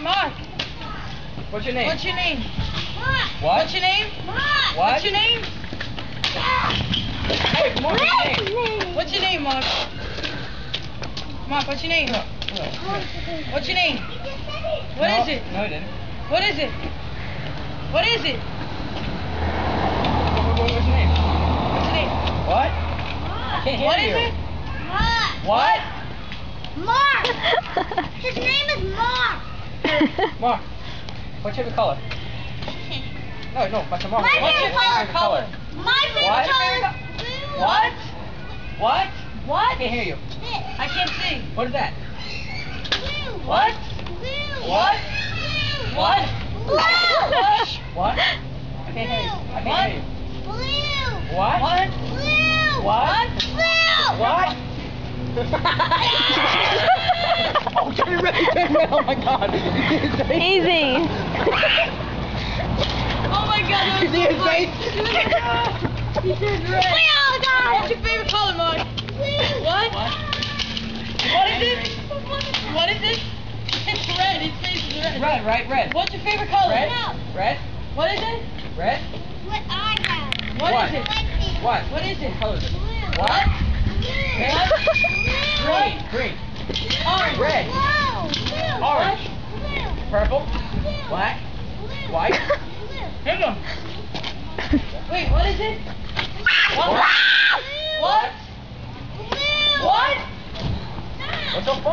Mark. What's your name? What's your name? What? What's your name? What? What's your name? Hey, come on, what's your name? What's your name, Mark? Mark, what's your name? What's your name? What is it? No, I didn't. What is it? What is it? What's your name? What's your name? What? I can't hear What you. is it? What? Mark! His name is Mark! Mark, what's your favorite color? No, what's your My What's your favorite favorite color? My favorite What? color is blue. What? What? What? I can't hear you. I can't see. What is that? Blue. What? Blue. What? Blue. What? Blue. What? I can't hear you. I can't hear you. Blue. What? What? Blue. What? Blue. What? Oh, turn it around, oh my god. Easy. Oh my god, that You was see so his funny. face? He turned red. What's your favorite color, Mark? What? What is it? What is it? It's red. His face is red. Red, right? Red. What's your favorite color? Red? Red? What is it? Red? What I have. What What? is it? Like this. What? What is it? What color is it? Blue. What? Blue. What? Blue. Green. Orange. Red. Blue. Blue. Orange. Blue. Purple. Blue. Black. Blue. White. Blue. Hang on. Wait, what is it? What? What? Blue. What? What's so funny?